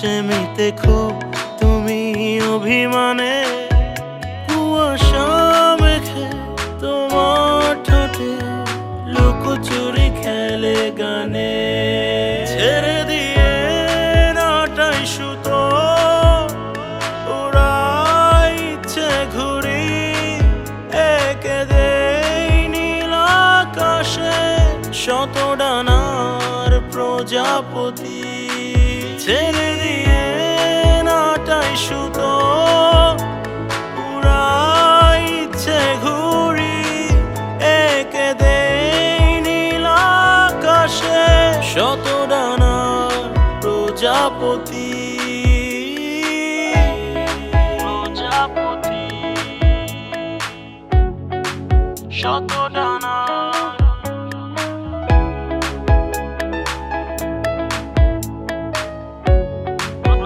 আলসেমিতে খুব তুমি অভিমানে কুয়াশা মেখে তোমার ঠোঁটে লুকোচুরি খেলে গানে ছেড়ে দিয়ে নাটাই সুতো ওরাই ইচ্ছে ঘুরি একে দেই নীল আকাশে শত ডানার প্রজাপতি ছেড়ে দিয়ে নাটাই সুতো উড়াই ইচ্ছে ঘুরি একে দেই নীল আকাশে শত ডানার প্রজাপতি প্রজাপতি শত ডানার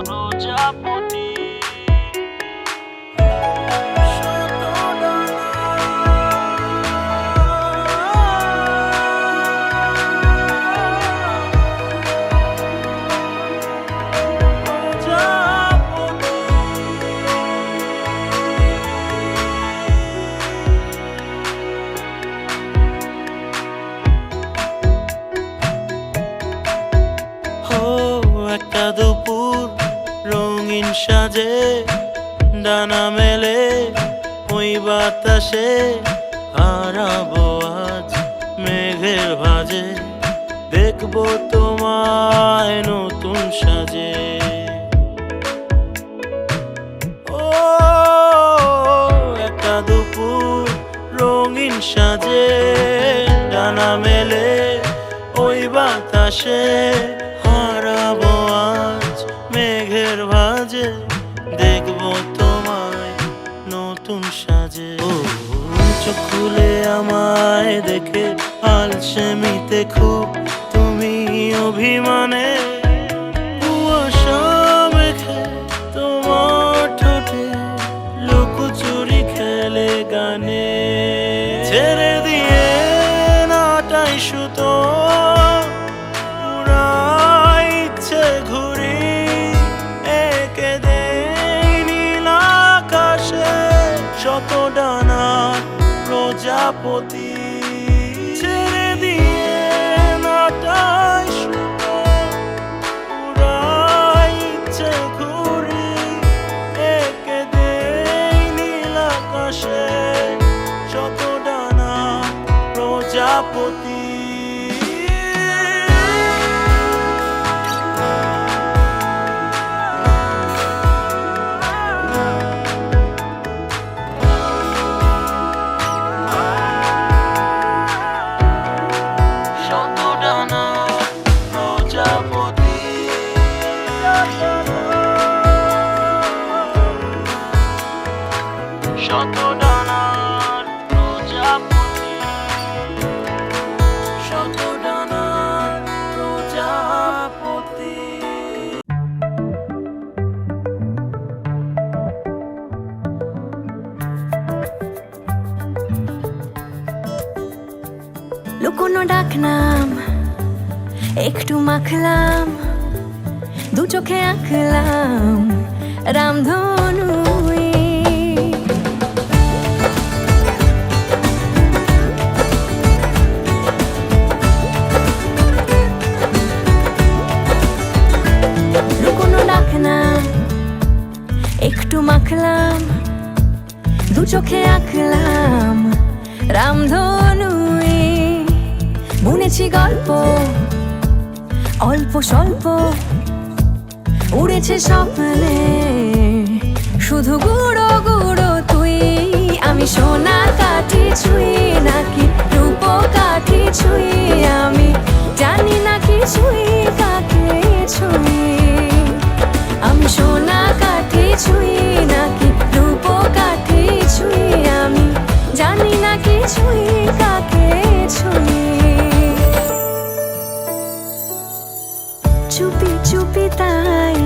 প্রজাপতি একটা দুপুর রঙিন সাজে ডানা মেলে ওই বাতাসে হারাবো আজ মেঘের ভাজে দেখবো তোমায় নতুন সাজে ও একটা দুপুর রঙিন সাজে ডানা মেলে ওই বাতাসে হারাবো আজ মেঘের ভাজে দেখবো তোমায় নতুন সাজে ও চোখ খুলে আমায় দেখে আলসেমিতে খুব তুমি অভিমানে কুয়াশা মেখে তোমার ঠোঁটে লুকোচুরি খেলে গানে ছেড়ে দিয়ে নাটাই সুতো শত ডানার প্রজাপতি ছেড়ে দিয়ে নাটাই সুতো উড়াই ইচ্ছে ঘুরি একে দেই নীল আকাশে শত ডানার প্রজাপতি শত ডানার প্রজাপতি শত ডানার প্রজাপতি লুকোনো ডাকনাম একটু মাখলাম দু চোখে আঁকলাম রামধনু একটু মাখলাম দু চোখে আঁকলাম রামধনু বুনেছি গল্প অল্প স্বল্প উড়েছে স্বপ্নে শুধু গুঁড়ো গুঁড়ো তুই আমি সোনা কাঠি ছুঁই নাকি রূপ কাঠি ছুঁই আমি জানি না কিছুই কাকে ছুঁই আমি সোনা কাঠি ছুঁই নাকি রূপ কাঠি ছুঁই আমি জানি না কিছুই কাকে ছুঁই চুপি চুপি তাই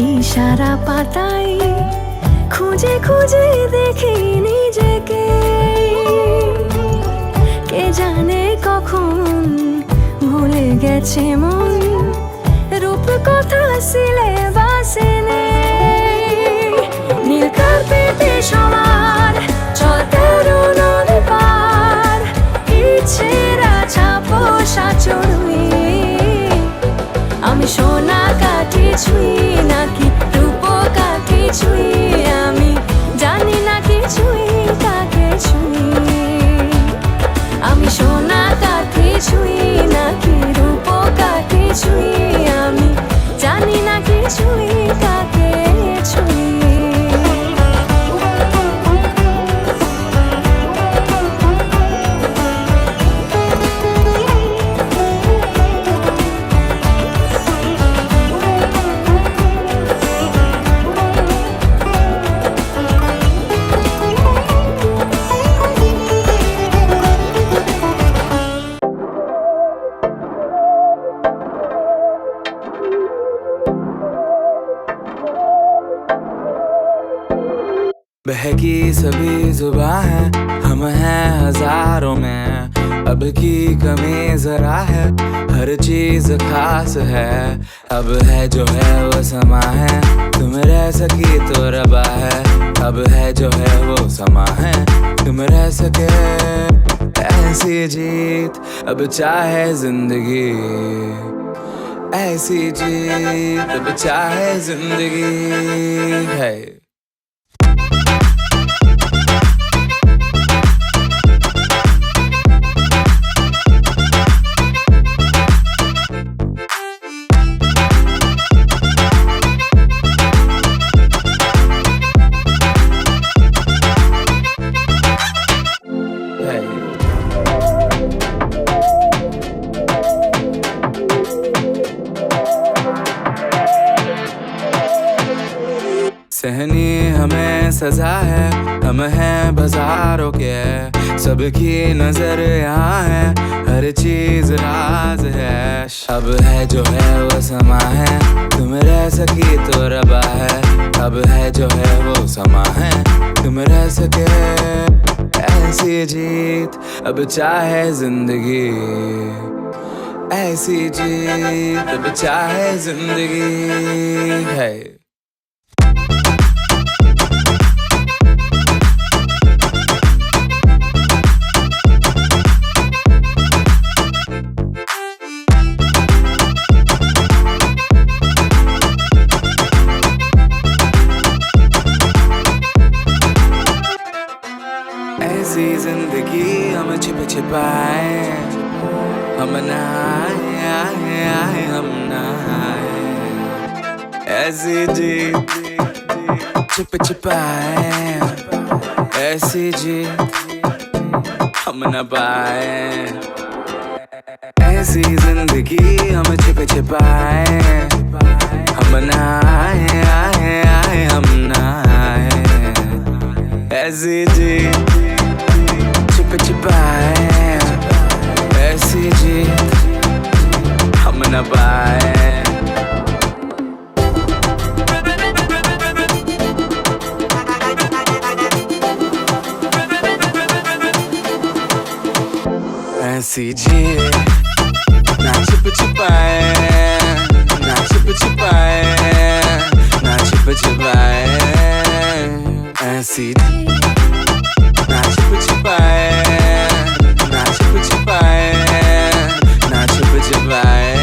ইশারা পাতাই খুঁজে খুঁজে দেখি নিজেকে কে জানে কখন ভুলে গেছে মন রূপ কথা সিলেবা बहकी सभी जुबां है, हम हैं हजारों में। अब की कमी जरा है, हर चीज खास है। अब है जो है वो समा है, तुम रह सकी तो रबा है। अब है जो है वो समा है, तुम रह सके ऐसी जीत। अब चाहे जिंदगी ऐसी जीत, अब चाहे जिंदगी है। सहनी हमें सजा है, हम हैं बाजारों के। सबकी नजर यहाँ है, हर चीज राज है। अब है जो है वो समा है, तुम रह सकी तो रबा है। अब है जो है वो समा है, तुम रह सके ऐसी जीत। अब चाहे जिंदगी ऐसी जीत, अब चाहे जिंदगी है। ऐसी जिंदगी हम छिप छिपाए, हम नहाए हम नहाए। ऐसी जीत छिप छिपाए, ऐसी जीत हम न पाए। ऐसी जिंदगी हम छिप छिपाए, हम नहाए हम नहाए। ऐसी जीत छिप छिपाए, ऐसी जीत हम न पाए। ऐसी जीत ना छिप छिपाए, ना छिप छिपाए, ना छिप छिपाए। ऐसी ना छिप छिपाए, ना छिप छिपाए, ना छिप छिपाए।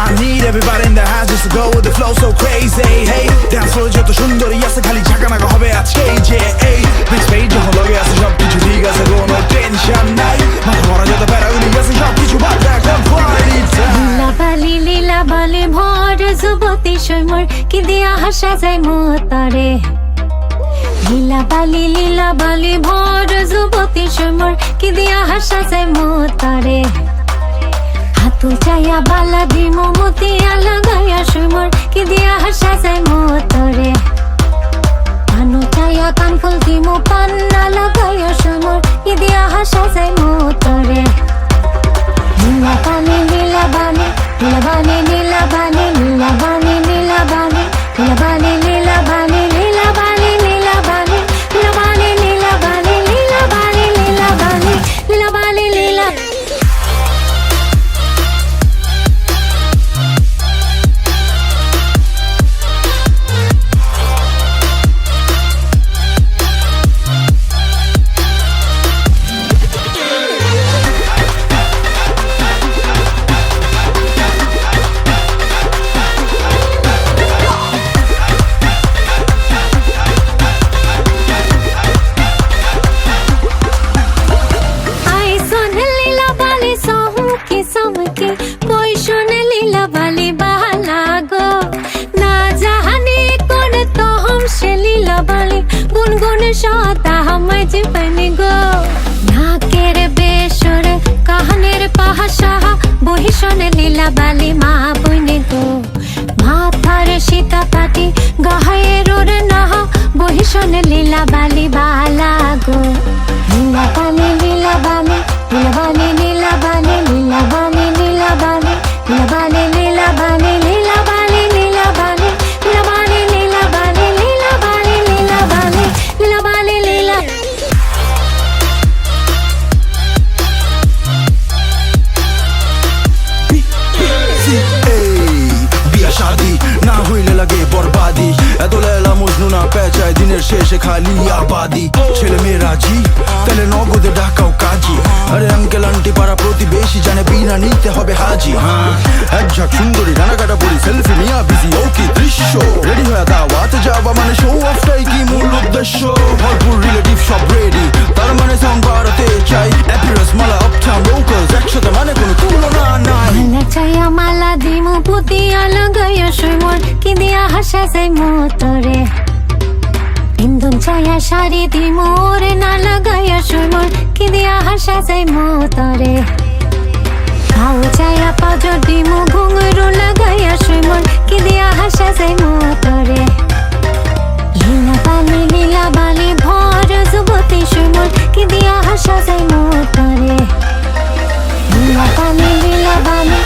I need everybody in the house just to go with the flow so crazy. Hey, dance floor যত সুন্দরী আছে খালি ঝাঁকানাকা হবে আজকে যে এই big stage যখন লগে আছে সবকিছু ঠিক আছে কোনো টেনশন নাই। মাথা ভরা যত প্যারাগুলি আছে সবকিছু বাদ একদম quality time। লীলা বালি ভর যুবতী সৈমর কি দিয়া হাসা যায় মতরে। লীলা বালি ভর যুবতী সৈমর কি দিয়া হাসা যায় মতরে। হাতুল চাইয়া বালা দিমো মতিয়া লাগাইয়া সৈমর কি দিয়া হাসা যায় মতরে। পানো চাইয়া কানফুল দিমো পান্না লাগাইয়া সৈমর কি দিয়া হাসা যায় মতরে। নীলা বানি নীলা বানি নীলা বানি নীলা বানি নীলা বানি নীলা বানি নীলা বানি নীলা বানি নীলা বানি নীলা বানি নীলা বানি নীলা বানি নীলা বানি নীলা বানি নীলা বানি নীলা। সতা হামায় জীবনে গো নাকের বেসরে কাহানের পাহাসাহা বহিশনে লীলা বালি মা বইনে গো মাথার সীতা পাটি গায়ে রোরে নাহা বহিশনে লীলা বালি বা খালি আবাদি ছেলে মেয়ে রাজি তাহলে নগদে ডাকাও কাজী আরে আঙ্কেল আন্টি পাড়া প্রতিবেশী জানে বিনা নিতে হবে হাজি এক ঝাঁক সুন্দরী রানাকাটা পরি সেলফি নিয়া বিজি ও কি দৃশ্য রেডি হয়ে দাওয়াতে যাওয়া মানে শো অফটাই কি মূল উদ্দেশ্য ভরপুর রিলেটিভ সব রেডি তার মানে সাউন্ড বাড়াতে চাই অ্যাপিয়ারেন্স মালা আপটাউন লোকালস একসাথে মানে কোনো তুলনা নাই মালা চাইয়া মালা দিমু পুতিয়া লাগাইয়া সুমর কি দিয়া হাসা যায় মোতরে ইন্দুন চাইয়া শাড়ি দিমু ওরে না লাগাইয়া সুমর কি দিয়া হাসা যায় মোতরে খাও চাইয়া পাজর দিমু ঘুঙরু লাগাইয়া সুমর কি দিয়া হাসা যায় মোতরে লীলা বালি ভর যুবতী সুমর কি দিয়া হাসা যায় মোতরে লীলা বালি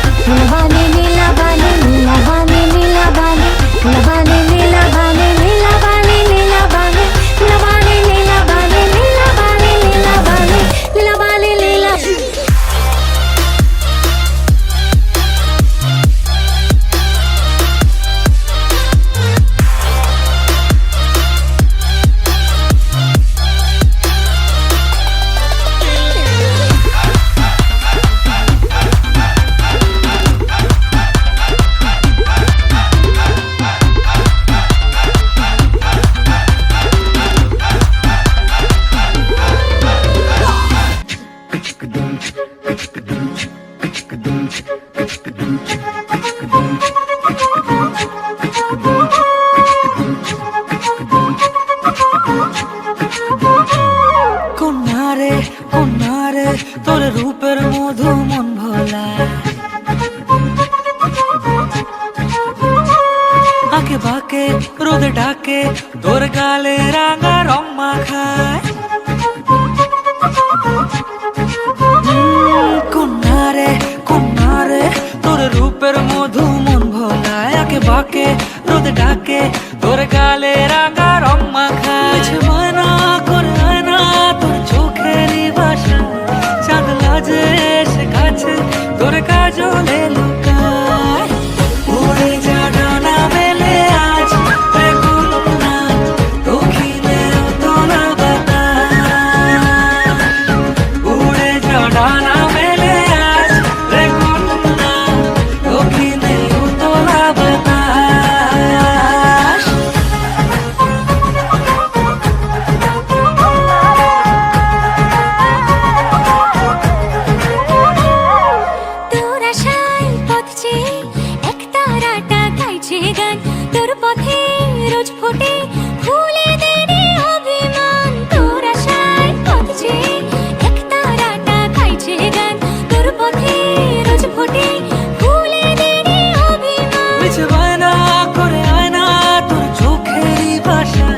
লীলা বালি লীলা বালি লীলা বালি লীলা বালি লীলা বালি লীলা বালি লীলা বালি লীলা বালি লীলা বালি লীলা বালি লীলা বালি লীলা বালি লীলা বালি লীলা বালি লীলা কন্যারে তোর রূপের মধু মন ভোলা আঁকে বাঁকে রোদে ডাকে তোর গালে রাঙা রং মাখায় কন্যারে তোর রূপের মধু মন ভোলায় আঁকে বাঁকে রোদে ডাকে তোর গালে রাঙা রং মাখায় মানা করে আয়না তোর চোখেরই ভাষা চাঁদ লাজে এসে কাছে তোর কাজলে লুকায় উড়ে যা ডানা মেলে আজ বেগুন না দক্ষিণে তোলা বাতাস উড়ে যা ডানা মেলে আজ বেগুন না দক্ষিণে তোলা বাতাস তোর আশায় পথ চেয়ে এক তারাটা গাইছে গান তোর পথে রোজ ফোটে ফুলে দেরি অভিমান তোর আশায় পথ চেয়ে এক তারাটা গাইছে গান তোর পথে রোজ ফোটে ফুলে দেরি অভিমান মিছে বায়না করে আয়না তোর চোখেরই ভাষা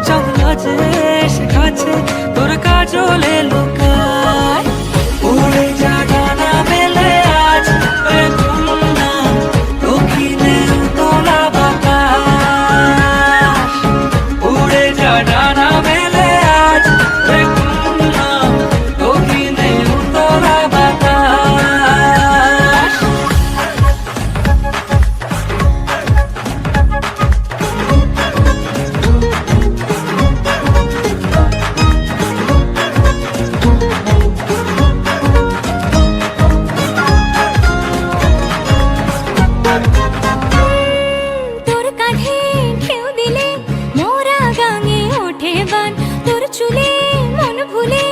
চাঁদ লাজে এসে কাছে তোর কাজলে লুকায় উড়ে যা ডানা মেলে আজ বেগুন না দক্ষিণে তোলা বাতাস উড়ে যা ডানা মেলে আজ বেগুন না দক্ষিণে তোলা বাতাস তোর কাঁধে ঢেউ দিলে মোরা গাঙে ওঠে বান তোর চুলে মন ভুলে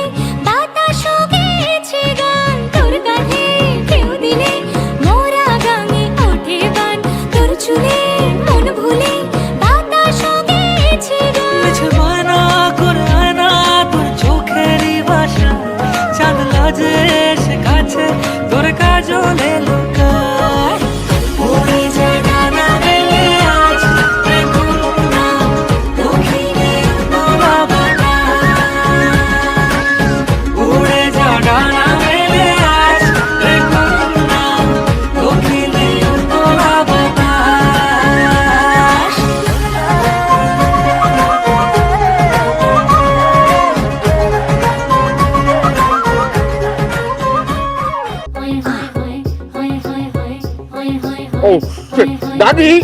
বাতাস গেছে গান তোর কাঁধে ঢেউ দিলে মোরা গাঙে ওঠে বান তোর চুলে মন ভুলে বাতাস গেছে গান মিছে বায়না করে আয়না তোর চোখেরই ভাষা চাঁদ লাজে এসে কাছে তোর কাজলে লুকায় উড়ে যা ডানা মেলে আজ বেগুন না দক্ষিণে তোলা বাতাস উড়ে যা ডানা মেলে আজ বেগুন না দক্ষিণে তোলা বাতাস Oh shit, Daddy!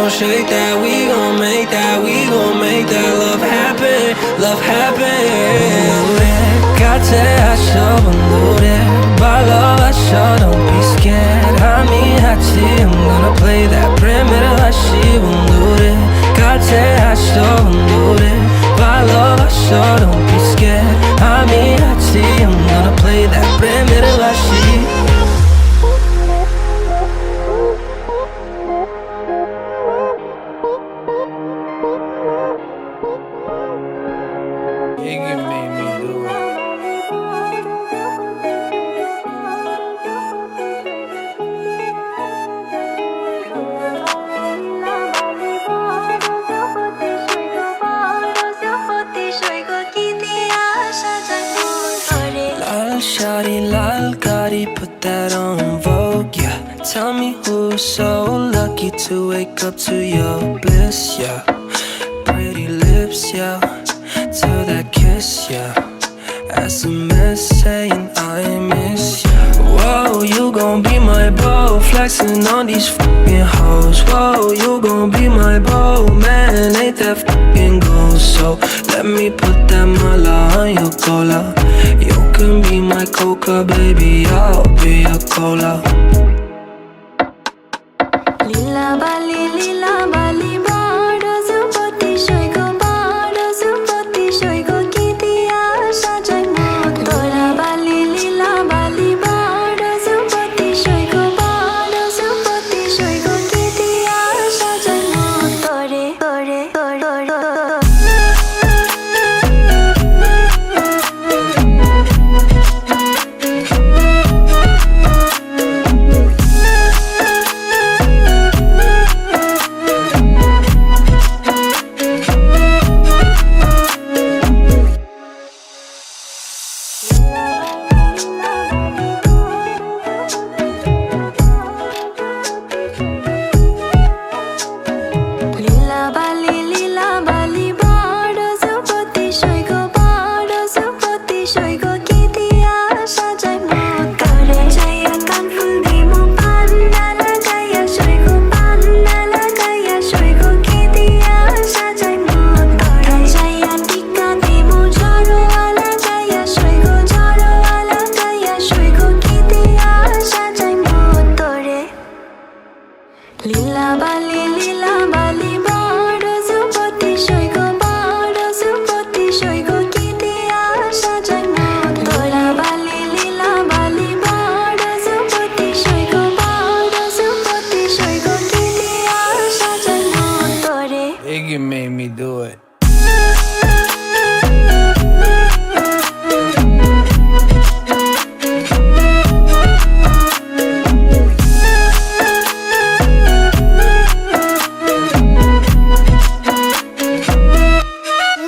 gon' shake that, we gon' make that, we gon' make that love happen, love happen. কাছে আসো বন্ধুরে, ভালোবাসো, don't be scared. আমি আছি, I'm gonna play that প্রেমের হাসি বন্ধুরে, কাছে আসো বন্ধুরে, ভালোবাসো, don't be scared. আমি আছি, I'm gonna play that প্রেমের হাসি. Iggy made me do it. Lal shawty, lal Gotti, put that on Vogue, yeah. Tell me who's so lucky to wake up to your bliss, yeah. Pretty lips, yeah. To that kiss, yeah. SMS saying I miss you. Whoa, you gon' be my beau, flexing on these fucking hoes. Whoa, you gon' be my beau, man, ain't that fucking gold? So let me put that mala on your cola. You can be my coca, baby, I'll be your cola. লীলা বালি বড় যুবতী সৈগ, বড় যুবতী সৈগ, কি দিয়া সাজাই মন তোরা। লীলা বালি বড় যুবতী সৈগ, বড় যুবতী সৈগ, কি দিয়া সাজাই মন তোরে, তোরে, তোরে, তোরে। লীলা বালি বড় যুবতী সৈগ, বড় যুবতী সৈগ, কি দিয়া সাজাই মন তোরে। যাইয়া কানফুল দিমু, পান্না লাগাইয়া সৈগ, পান্না লাগাইয়া সৈগ, কি দিয়া সাজাই মন তোরে। যাইয়া টিকা দিমু, ঝড়োয়া লাগাইয়া সৈগ, ঝড়োয়া লাগাইয়া সৈগ, কি দিয়া সাজাই মন তোরে। লীলা বালি বড় যুবতী সৈগ, বড় যুবতী সৈগ, কি দিয়া সাজাই মন তোরা। লীলা বালি বড় যুবতী সৈগ, বড় যুবতী সৈগ, কি দিয়া সাজাই মন তোরে। Iggy made me do it.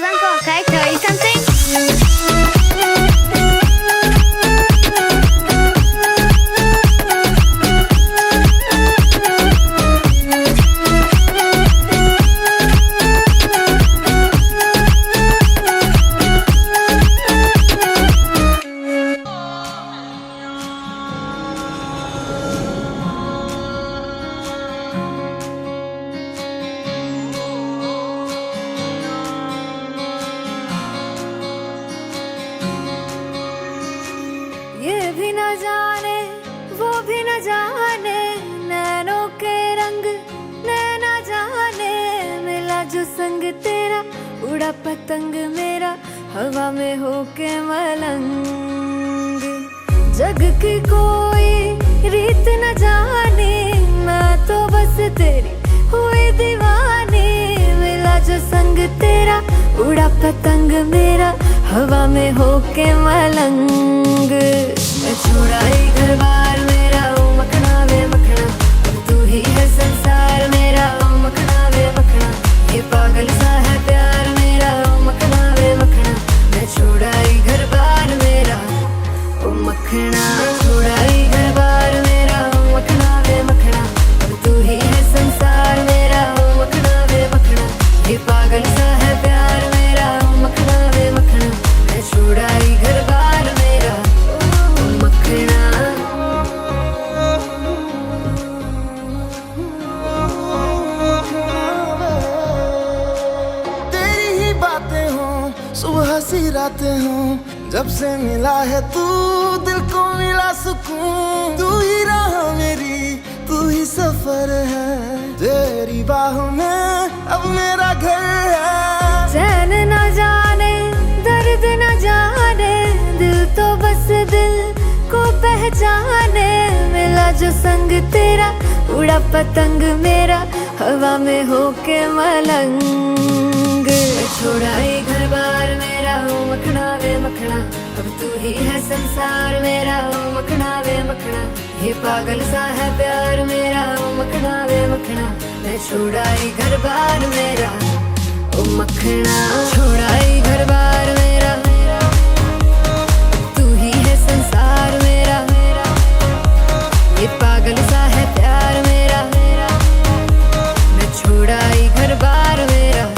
Uncle, can I tell you something? ये भी न जाने वो भी न जाने, नैनों के रंग नैना जाने। मिला जो संग तेरा, उड़ा पतंग मेरा, हवा में होके मलंग। जग की कोई रीत न जाने, मैं तो बस तेरी हुई दीवानी। मिला जो संग तेरा, उड़ा पतंग मेरा, हवा में होके मलंग। मैं छुड़ाई घर बार मेरा, ओ मखना वे मखना, अब तू ही है संसार मेरा, ओ मखना वे मखना। ये पागल सा है प्यार मेरा, ओ मखना वे मखना। मैं छुड़ाई घर बार मेरा, ओ मखना। छुड़ाई घर बार मेरा, ओ मखना वे मखना, अब तू ही है संसार मेरा, ओ मखना वे मखना। ये पागल सा है प्यार मेरा, ओ मखना वे मखना। मैं छुड़ाई घर बार मेरा, ओ मखना। जाते हूँ जब से मिला है तू दिल को मिला सुकून तू ही राह मेरी तू ही सफर है तेरी बाहों में अब मेरा घर है चैन न जाने दर्द न जाने दिल तो बस दिल को पहचाने मिला जो संग तेरा उड़ा पतंग मेरा हवा में होके मलंग छोड़ा ये घर बार मेरा हो मखना वे मखना अब तू ही है संसार मेरा हो मखना वे मखना ये पागल सा है प्यार मेरा हो मखना वे मखना मैं छोड़ा ये घर बार मेरा ओ मखना छोड़ा ये घर बार मेरा तू ही है संसार मेरा ये पागल सा है प्यार मेरा मैं छोड़ा ये घर बार मेरा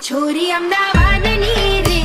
छोरी अमदावाद नी रे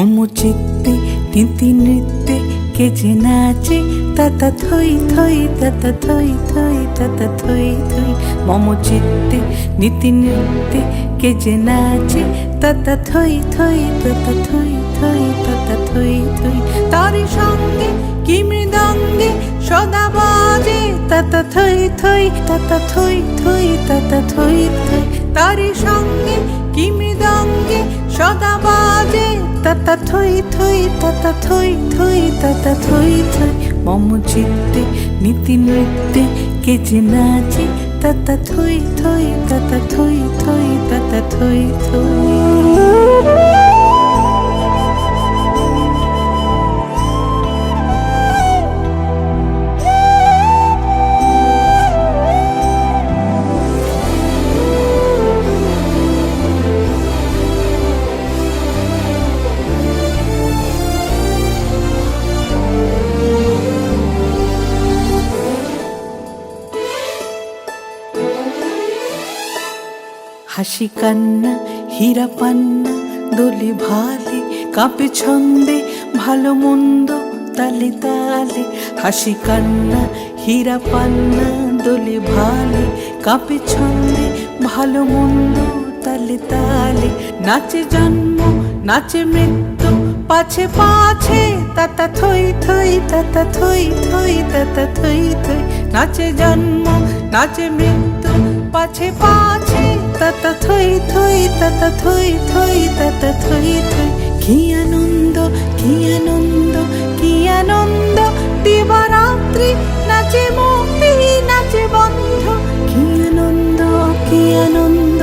মম চিত্তে নীতি নৃত্যে কে যে নাচে তাতা থই থই তাতা থই থই তাতা থই থই মম চিত্তে নীতি নৃত্যে কে যে নাচে তাতা থই থই তাতা থই থই তাতা থই থই তারি সঙ্গে কি মৃদঙ্গে সদা বাজে তাতা থই থই তাতা থই থই তাতা থই থই তারি সঙ্গে কি মৃদঙ্গে সদা বাজে তাতা থই থই তাতা থই থই তাতা থই থই মম চিত্তে নীতি নৃত্যে কে যে নাচে তাতা থই থই তাতা থই থই তাতা থই থই হাসি কান্না হীরা পান্না দোলে ভালে কাঁপে ছন্দে ভালো মন্দ তালে তালে হাসি কান্না হীরা পান্না দোলে ভালে কাঁপে ছন্দে ভালো মন্দ তালে তালে নাচে জন্ম নাচে মৃত্যু পাছে পাছে তাতা থই থই তাতা থই থই তাতা থই থই নাচে জন্ম নাচে মৃত্যু পাছে পাছে তাতা থই থই তাতা থই থই তাতা থই থই কি আনন্দ কি আনন্দ কি আনন্দ দিবারাত্রি নাচে মুক্তি নাচে বন্ধ কি আনন্দ কি আনন্দ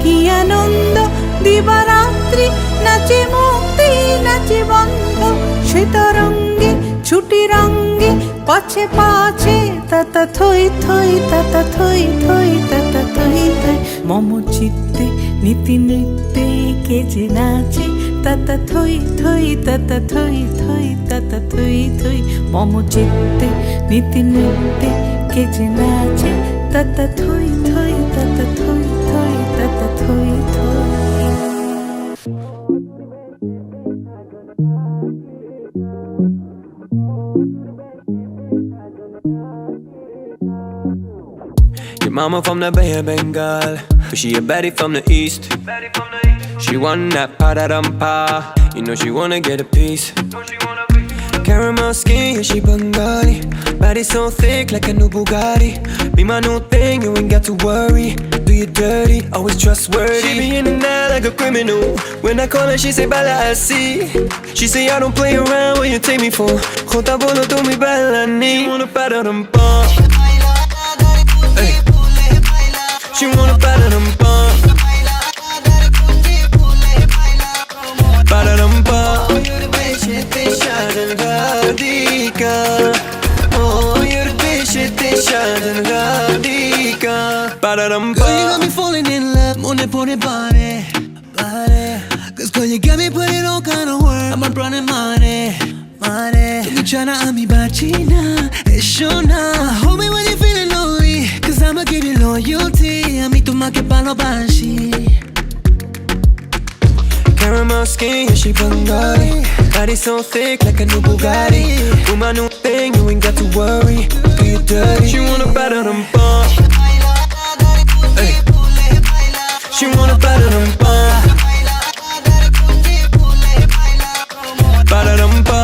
কি আনন্দ দিবারাত্রি নাচে মুক্তি নাচে বন্ধ শীতরঙ্গে ছুটি রঙ্গে পাছে পাছে তাতা থই থই তাতা থই থই তাতা থই থই মম চিত্তে নীতি নৃত্যে কে যে নাচে তাতা থই থই তাতা থই থই তাতা থই থই মম চিত্তে নীতি নৃত্যে কে যে নাচে তাতা থই থই তাতা থই থই তাতা থই থই Mama from the Bay of Bengal, but she a baddie from the east. She want that pa-da-dum-pa, you know she wanna get a piece. Caramel skin, yeah, she Bengali. Body so thick like a new Bugatti. Be my new thing, you ain't got to worry. Do you dirty, always trustworthy. She be in and out like a criminal. When I call her, she say bala I see. She say I don't play around, what you take me for? Jota bolo tu mi bella ni. She wanna pa-da-dum-pa. She wanna pa-da-dum-pa. Pa-da-dum-pa. Oh, you're the bitch that they shot in the Radika. Ba-da-dum-ba. Girl, you got me falling in love, money for the body. Cause girl, you got me putting all kind of work. I'm running money. You tryna add me bachina, it's sure now. Hold me when you're feeling lonely, cause I'ma give you loyalty. A mí tú más que palo bashi. Caramel skin, yeah, she Bengali. Body so thick like a new Bugatti. Do my new thing, you ain't got to worry. Do you dirty? She wanna pa-da-dum-pa. She wanna pa-da-dum-pa. Pa-da-dum-pa.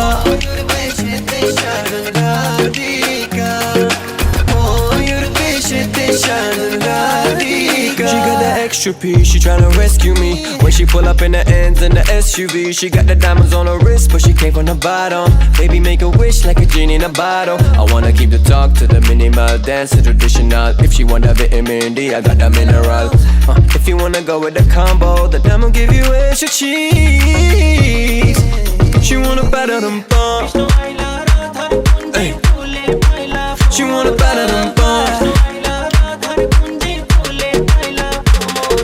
Oh, you're the bitch that they shot in the Radika. She got that extra piece, she tryna rescue me. When she pull up in the ends in the SUV, she got the diamonds on her wrist, but she came from the bottom. Baby, make a wish like a genie in a bottle. I wanna keep the talk to the minimal, dance to traditional. If she want that vitamin D, I got that mineral. If you wanna go with the combo, then I'ma give you extra cheese. She wanna pa-da-dum-pa. She wanna pa-da-dum-pa.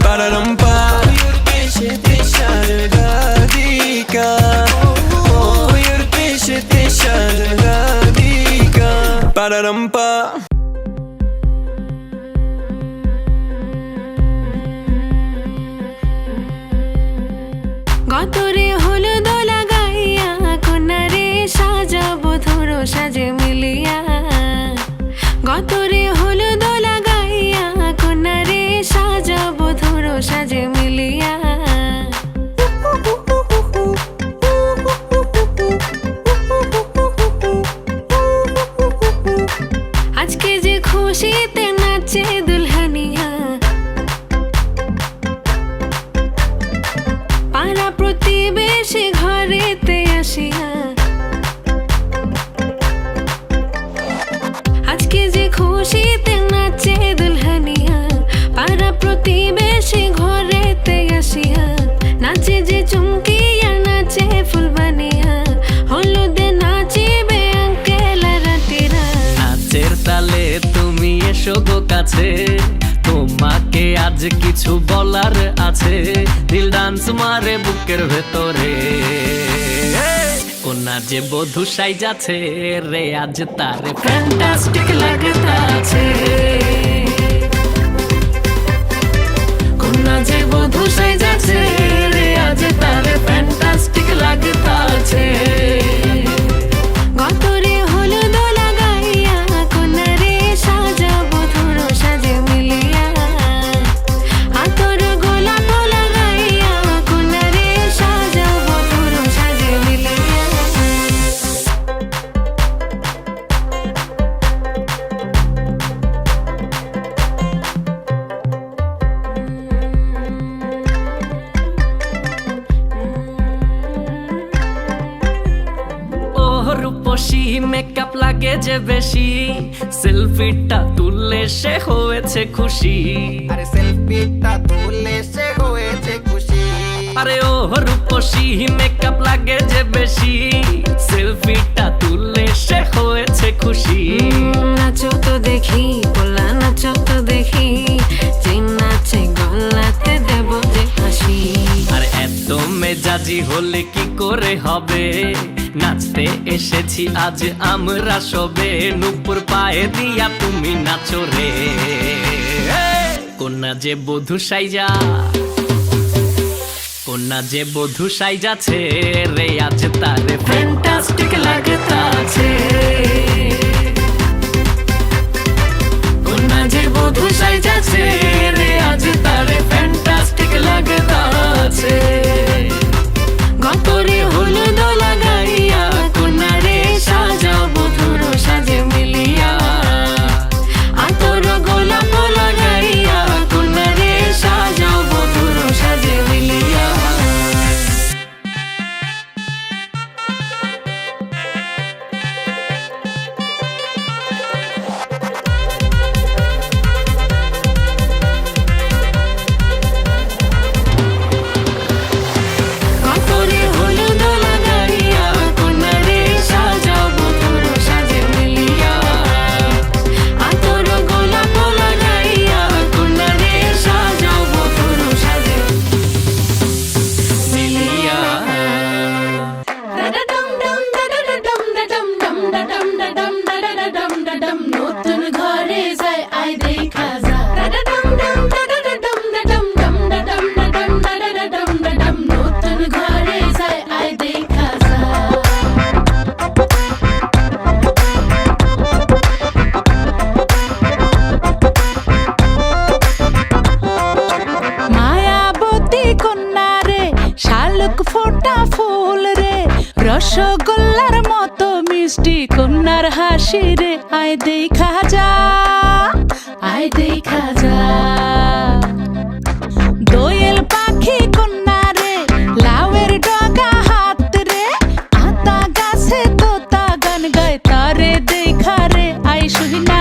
Pa-da-dum-pa. Oh, you're the bitch that they shot in the Radika. Pa-da-dum-pa. গতরে হলুদ লাগা সাজে মিলিয়া গতরে হলুদ লাগাইয়া কন্যারে সাজাবো ধরো সাজে মিলিয়া আজকে যে খুশিতে নাচে দুলহানিয়া পাড়া প্রতিবেশী ঘরেতে আসিয়া আজকে যে খুশিতে নাচে দুলহানিয়া পাড়া প্রতিবেশী ঘরেতে আসিয়া নাচে যে চুমকিয়া নাচে ফুলবানিয়া হলুদে নাচিবে আঙ্কেল রাতিরা নাচের তালে তুমি এসো গো কাছে তোমাকে আজ কিছু বলার আছে দিল ডান্স মারে বুকের ভেতরে কোনা যে বধূ সাইজাছে রে আজ তারে ফ্যান্টাস্টিক লাগতাছে কোনা যে বধূ সাইজাছে রে আজ তারে ফ্যান্টাস্টিক লাগতাছে গতরে হলুদ লাগাইয়া কন্যারে সাজাবো ধরো সাজে মিলিয়া আতর গোলাপ লাগাইয়া কন্যারে সাজাবো ধরো সাজে মিলিয়া ও রূপসী মেকআপ লাগে যে বেশি সেলফিটা তুললে সে হয়েছে খুশি আরে সেলফিটা তুলে সে হয়েছে খুশি আরে ও রূপসী মেকআপ লাগে যে বেশি সেলফিটা তুললে সে হয়েছে খুশি নাচো তো দেখি পোলা নাচো তো দেখি যে নাচে গলাতে দেব যে হাসি আর এত মেজাজি হলে কি করে হবে নাচতে এসেছি আজ আমরা সবে নুপুর পায়ে দিয়া তুমি নাচো রে কোনা যে বধূ সাইজা কোনা যে বধূ সাইজাছে রে আজ তারে ফ্যান্টাস্টিক লাগতাছে কোনা যে বধূ সাইজাছে রে আজ তারে ফ্যান্টাস্টিক লাগতাছে গতরে হলুদ লাগাইয়া কন্যারে সাজাবো ধরো সাজে মিলিয়া আতর গোলাপ লাগাইয়া কন্যারে সাজাবো ধরো সাজে মিলিয়া গতরে হলুদ লাগাইয়া কন্যারে সাজাবো ধরো সাজে মিলিয়া আতর গোলাপ লাগাইয়া কন্যারে সাজাবো ধরো সাজে মিলিয়া নতুন ঘরে যায় আই দেখা যা নতুন ঘরে যায় আই দেখা যা মায়াবতী কন্যা রে শালুক ফোটা ফুল রে রসগোল্লার মতো মিষ্টি কন্যার হাসি রে আয় দেখা যা আয় দেখা যা দোয়েল পাখি কন্যা রে লাউয়ের ডগা হাত রে আতা গাছে তোতা গান গায় তারে দেখা রে আয় শুই না